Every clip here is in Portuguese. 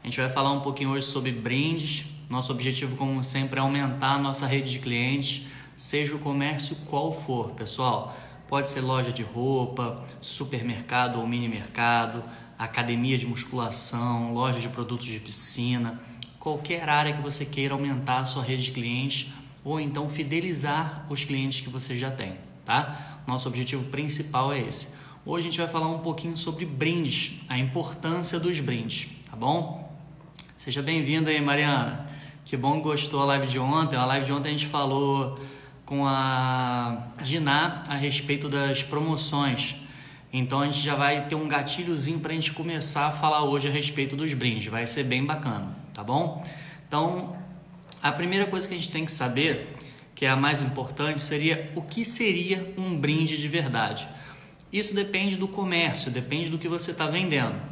A gente vai falar um pouquinho hoje sobre brindes. Nosso objetivo, como sempre, é aumentar a nossa rede de clientes, seja o comércio qual for, pessoal. Pode ser loja de roupa, supermercado ou mini mercado, academia de musculação, loja de produtos de piscina, qualquer área que você queira aumentar a sua rede de clientes ou então fidelizar os clientes que você já tem, tá? Nosso objetivo principal é esse. Hoje a gente vai falar um pouquinho sobre brindes, a importância dos brindes, tá bom? Seja bem-vinda aí, Mariana. Que bom que gostou da live de ontem. A live de ontem a gente falou com a Diná a respeito das promoções. Então a gente já vai ter um gatilhozinho para a gente começar a falar hoje a respeito dos brindes. Vai ser bem bacana, tá bom? Então, a primeira coisa que a gente tem que saber, que é a mais importante, seria o que seria um brinde de verdade. Isso depende do comércio, depende do que você está vendendo.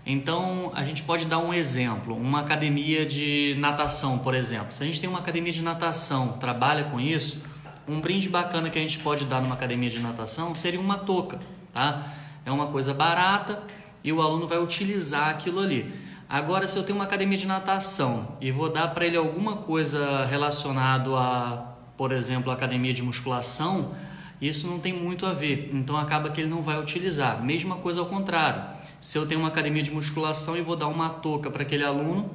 Então, a gente pode dar um exemplo, uma academia de natação, por exemplo. Se a gente tem uma academia de natação, trabalha com isso, um brinde bacana que a gente pode dar numa academia de natação seria uma touca, tá? É uma coisa barata e o aluno vai utilizar aquilo ali. Agora, se eu tenho uma academia de natação e vou dar para ele alguma coisa relacionada a, por exemplo, academia de musculação, isso não tem muito a ver, então acaba que ele não vai utilizar. Mesma coisa ao contrário, se eu tenho uma academia de musculação e vou dar uma touca para aquele aluno,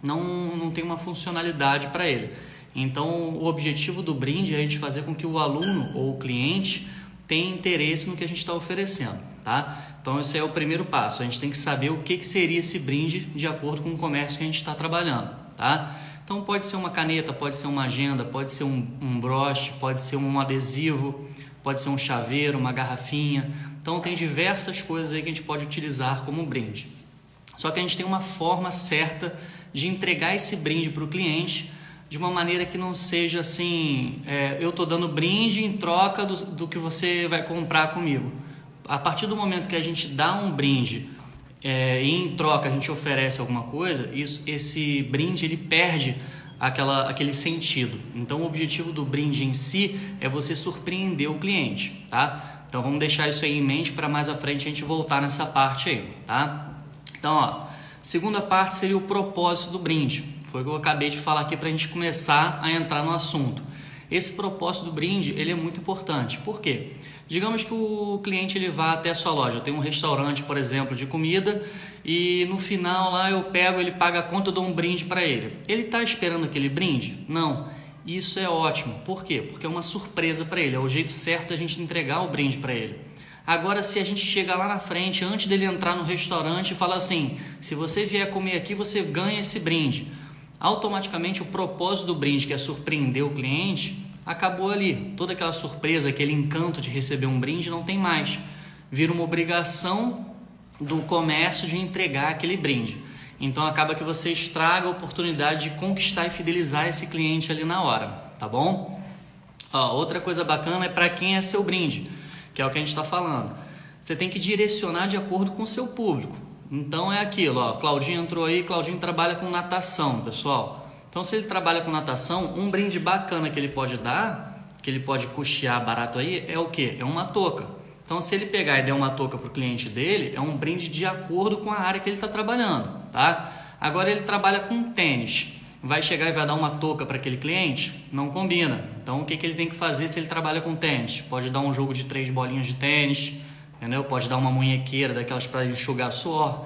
não tem uma funcionalidade para ele. Então, o objetivo do brinde é a gente fazer com que o aluno ou o cliente tenha interesse no que a gente está oferecendo, tá? Então, esse é o primeiro passo. A gente tem que saber o que seria esse brinde de acordo com o comércio que a gente está trabalhando, tá? Então, pode ser uma caneta, pode ser uma agenda, pode ser um broche, pode ser um adesivo, pode ser um chaveiro, uma garrafinha. Então, tem diversas coisas aí que a gente pode utilizar como brinde. Só que a gente tem uma forma certa de entregar esse brinde para o cliente de uma maneira que não seja assim, eu estou dando brinde em troca do que você vai comprar comigo. A partir do momento que a gente dá um brinde e em troca a gente oferece alguma coisa, esse brinde ele perde aquele sentido. Então o objetivo do brinde em si é você surpreender o cliente, tá? Então vamos deixar isso aí em mente para mais à frente a gente voltar nessa parte aí, tá? Então, ó, segunda parte seria o propósito do brinde. Foi o que eu acabei de falar aqui para a gente começar a entrar no assunto. Esse propósito do brinde ele é muito importante. Por quê? Digamos que o cliente ele vá até a sua loja. Eu tenho um restaurante, por exemplo, de comida e no final lá eu pego, ele paga a conta, eu dou um brinde para ele. Ele está esperando aquele brinde? Não. Isso é ótimo. Por quê? Porque é uma surpresa para ele. É o jeito certo da gente entregar o brinde para ele. Agora, se a gente chega lá na frente, antes dele entrar no restaurante e falar assim, se você vier comer aqui, você ganha esse brinde. Automaticamente o propósito do brinde, que é surpreender o cliente, acabou ali. Toda aquela surpresa, aquele encanto de receber um brinde não tem mais. Vira uma obrigação do comércio de entregar aquele brinde. Então acaba que você estraga a oportunidade de conquistar e fidelizar esse cliente ali na hora, tá bom? Ó, outra coisa bacana é para quem é seu brinde, que é o que a gente está falando. Você tem que direcionar de acordo com o seu público. Então é aquilo, ó, Claudinho entrou aí, Claudinho trabalha com natação, pessoal. Então se ele trabalha com natação, um brinde bacana que ele pode dar, que ele pode custear barato aí, é o quê? É uma touca. Então se ele pegar e der uma touca para o cliente dele, é um brinde de acordo com a área que ele está trabalhando, tá? Agora ele trabalha com tênis, vai chegar e vai dar uma touca para aquele cliente? Não combina. Então o que ele tem que fazer se ele trabalha com tênis? Pode dar um jogo de 3 bolinhas de tênis, entendeu? Pode dar uma munhequeira daquelas para enxugar suor.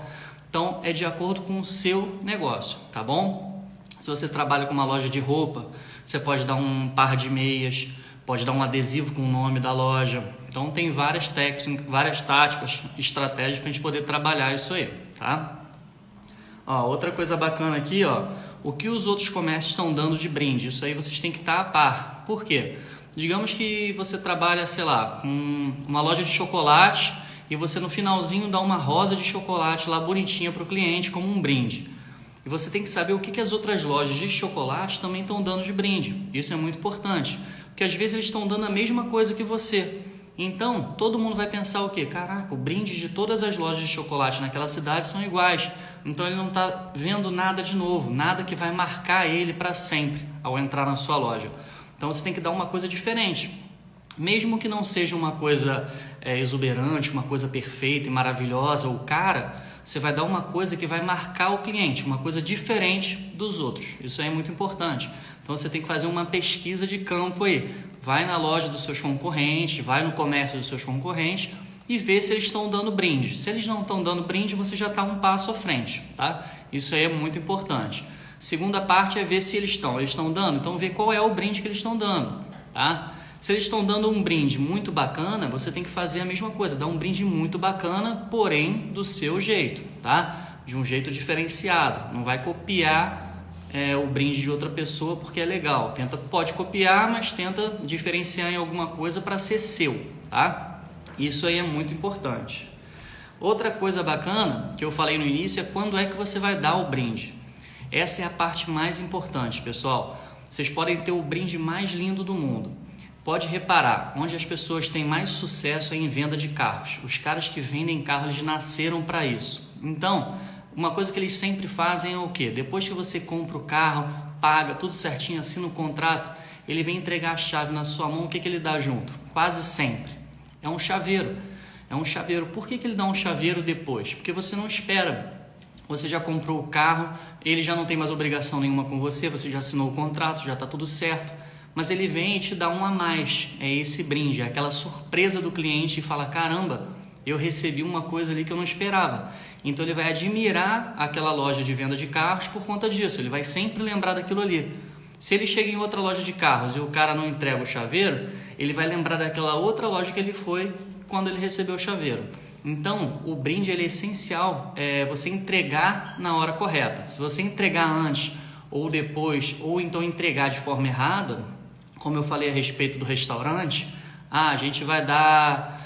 Então é de acordo com o seu negócio, tá bom? Se você trabalha com uma loja de roupa, você pode dar um par de meias, pode dar um adesivo com o nome da loja. Então tem várias técnicas, várias táticas, estratégias para a gente poder trabalhar isso aí, tá? Ó, outra coisa bacana aqui, ó, o que os outros comércios estão dando de brinde. Isso aí vocês têm que estar a par. Por quê? Digamos que você trabalha, sei lá, com uma loja de chocolate e você no finalzinho dá uma rosa de chocolate lá bonitinha para o cliente como um brinde. E você tem que saber o que as outras lojas de chocolate também estão dando de brinde. Isso é muito importante, porque às vezes eles estão dando a mesma coisa que você. Então, todo mundo vai pensar o quê? Caraca, o brinde de todas as lojas de chocolate naquela cidade são iguais. Então, ele não está vendo nada de novo, nada que vai marcar ele para sempre ao entrar na sua loja. Então, você tem que dar uma coisa diferente. Mesmo que não seja uma coisa exuberante, uma coisa perfeita e maravilhosa, o cara, você vai dar uma coisa que vai marcar o cliente, uma coisa diferente dos outros. Isso aí é muito importante. Então você tem que fazer uma pesquisa de campo aí. Vai na loja dos seus concorrentes, vai no comércio dos seus concorrentes e vê se eles estão dando brinde. Se eles não estão dando brinde, você já está um passo à frente, tá? Isso aí é muito importante. Segunda parte é ver se eles estão dando, então ver qual é o brinde que eles estão dando, tá? Se eles estão dando um brinde muito bacana, você tem que fazer a mesma coisa, dar um brinde muito bacana, porém do seu jeito, tá? De um jeito diferenciado. Não vai copiar o brinde de outra pessoa porque é legal. Pode copiar, mas tenta diferenciar em alguma coisa para ser seu, tá? Isso aí é muito importante. Outra coisa bacana que eu falei no início é quando é que você vai dar o brinde. Essa é a parte mais importante, pessoal. Vocês podem ter o brinde mais lindo do mundo. Pode reparar, onde as pessoas têm mais sucesso é em venda de carros. Os caras que vendem carros, eles nasceram para isso. Então, uma coisa que eles sempre fazem é o quê? Depois que você compra o carro, paga tudo certinho, assina o contrato, ele vem entregar a chave na sua mão, o que ele dá junto? Quase sempre. É um chaveiro. É um chaveiro. Por que ele dá um chaveiro depois? Porque você não espera. Você já comprou o carro, ele já não tem mais obrigação nenhuma com você, você já assinou o contrato, já está tudo certo. Mas ele vem e te dá um a mais, é esse brinde, é aquela surpresa do cliente e fala, caramba, eu recebi uma coisa ali que eu não esperava. Então ele vai admirar aquela loja de venda de carros por conta disso, ele vai sempre lembrar daquilo ali. Se ele chega em outra loja de carros e o cara não entrega o chaveiro, ele vai lembrar daquela outra loja que ele foi quando ele recebeu o chaveiro. Então, o brinde ele é essencial, você entregar na hora correta. Se você entregar antes ou depois, ou então entregar de forma errada, como eu falei a respeito do restaurante, a gente vai dar,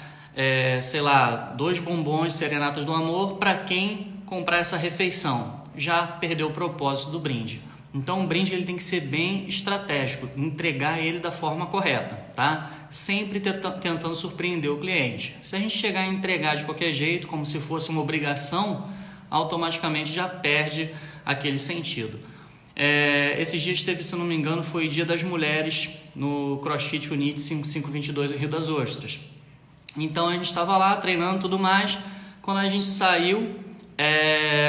2 bombons Serenatas do Amor para quem comprar essa refeição. Já perdeu o propósito do brinde. Então, o brinde ele tem que ser bem estratégico, entregar ele da forma correta, tá? Sempre tentando surpreender o cliente. Se a gente chegar a entregar de qualquer jeito, como se fosse uma obrigação, automaticamente já perde aquele sentido. Esses dias teve, se eu não me engano, foi o Dia das Mulheres no CrossFit Unite 5522 em Rio das Ostras. Então a gente estava lá treinando e tudo mais. Quando a gente saiu,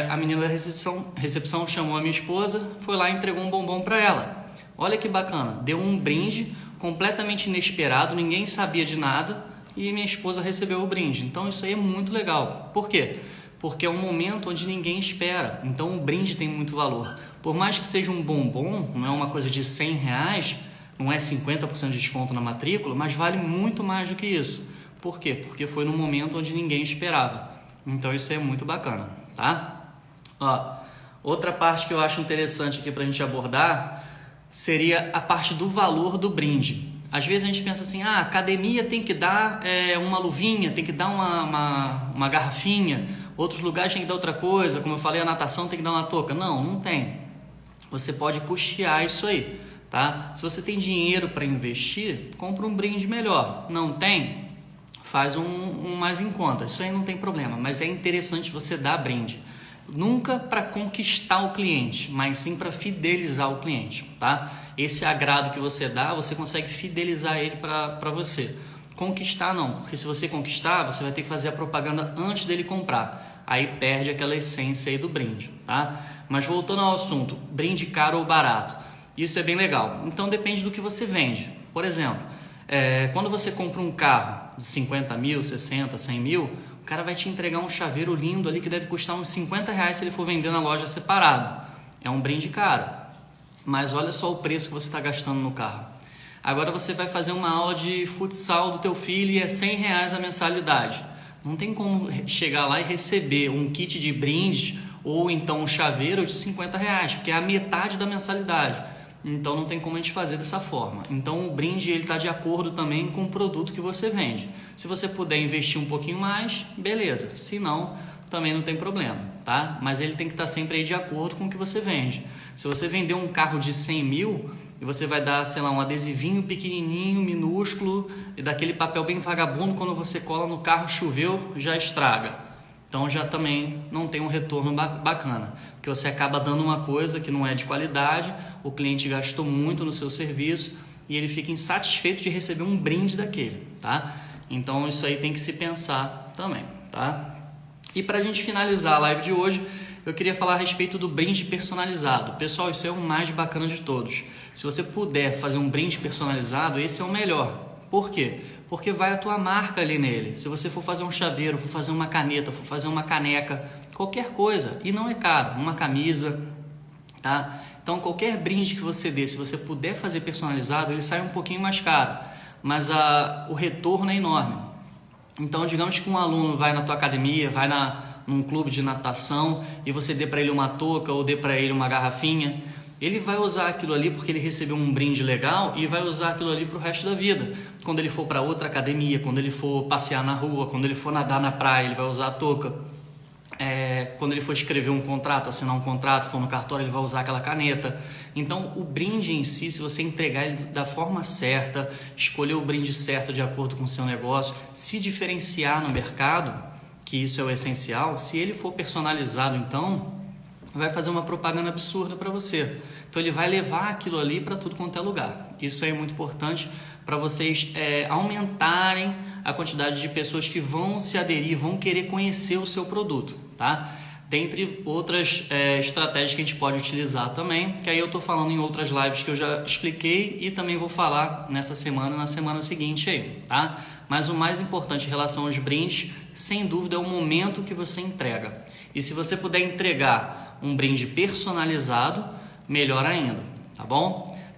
a menina da recepção chamou a minha esposa, foi lá e entregou um bombom para ela. Olha que bacana, deu um brinde completamente inesperado, ninguém sabia de nada e minha esposa recebeu o brinde. Então isso aí é muito legal. Por quê? Porque é um momento onde ninguém espera. Então o brinde tem muito valor. Por mais que seja um bombom, não é uma coisa de R$100, não é 50% de desconto na matrícula, mas vale muito mais do que isso. Por quê? Porque foi num momento onde ninguém esperava. Então isso é muito bacana, tá? Outra parte que eu acho interessante aqui para a gente abordar seria a parte do valor do brinde. Às vezes a gente pensa assim, a academia tem que dar uma luvinha, tem que dar uma garrafinha, outros lugares tem que dar outra coisa, como eu falei, a natação tem que dar uma touca. Não, não tem. Você pode custear isso aí, tá? Se você tem dinheiro para investir, compra um brinde melhor. Não tem? Faz um mais em conta. Isso aí não tem problema, mas é interessante você dar brinde. Nunca para conquistar o cliente, mas sim para fidelizar o cliente, tá? Esse agrado que você dá, você consegue fidelizar ele para você. Conquistar não, porque se você conquistar, você vai ter que fazer a propaganda antes dele comprar. Aí perde aquela essência aí do brinde, tá? Mas voltando ao assunto, brinde caro ou barato, isso é bem legal. Então depende do que você vende. Por exemplo, quando você compra um carro de 50 mil, 60, 100 mil, o cara vai te entregar um chaveiro lindo ali que deve custar uns R$50 se ele for vender na loja separado. É um brinde caro, mas olha só o preço que você está gastando no carro. Agora você vai fazer uma aula de futsal do teu filho e é R$100 a mensalidade. Não tem como chegar lá e receber um kit de brinde ou então um chaveiro de R$50, porque é a metade da mensalidade. Então não tem como a gente fazer dessa forma. Então o brinde está de acordo também com o produto que você vende. Se você puder investir um pouquinho mais, beleza. Se não, também não tem problema, tá? Mas ele tem que estar sempre aí de acordo com o que você vende. Se você vender um carro de 100 mil e você vai dar, sei lá, um adesivinho pequenininho, minúsculo, e daquele papel bem vagabundo, quando você cola no carro, choveu, já estraga. Então já também não tem um retorno bacana, porque você acaba dando uma coisa que não é de qualidade, o cliente gastou muito no seu serviço e ele fica insatisfeito de receber um brinde daquele, tá? Então isso aí tem que se pensar também, tá? E para a gente finalizar a live de hoje, eu queria falar a respeito do brinde personalizado. Pessoal, isso é o mais bacana de todos. Se você puder fazer um brinde personalizado, esse é o melhor. Por quê? Porque vai a tua marca ali nele. Se você for fazer um chaveiro, for fazer uma caneta, for fazer uma caneca, qualquer coisa, e não é caro, uma camisa, tá? Então qualquer brinde que você dê, se você puder fazer personalizado, ele sai um pouquinho mais caro, mas o retorno é enorme. Então digamos que um aluno vai na tua academia, vai num clube de natação e você dê para ele uma touca ou dê para ele uma garrafinha, ele vai usar aquilo ali porque ele recebeu um brinde legal e vai usar aquilo ali para o resto da vida. Quando ele for para outra academia, quando ele for passear na rua, quando ele for nadar na praia, ele vai usar a touca. Quando ele for escrever um contrato, assinar um contrato, for no cartório, ele vai usar aquela caneta. Então o brinde em si, se você entregar ele da forma certa, escolher o brinde certo de acordo com o seu negócio, se diferenciar no mercado, que isso é o essencial, se ele for personalizado, então vai fazer uma propaganda absurda para você. Então ele vai levar aquilo ali para tudo quanto é lugar. Isso é muito importante para vocês aumentarem a quantidade de pessoas que vão se aderir, vão querer conhecer o seu produto, tá? Dentre outras estratégias que a gente pode utilizar também, que aí eu estou falando em outras lives que eu já expliquei e também vou falar nessa semana, na semana seguinte aí, tá? Mas o mais importante em relação aos brindes, sem dúvida, é o momento que você entrega. E se você puder entregar um brinde personalizado, melhor ainda, tá bom?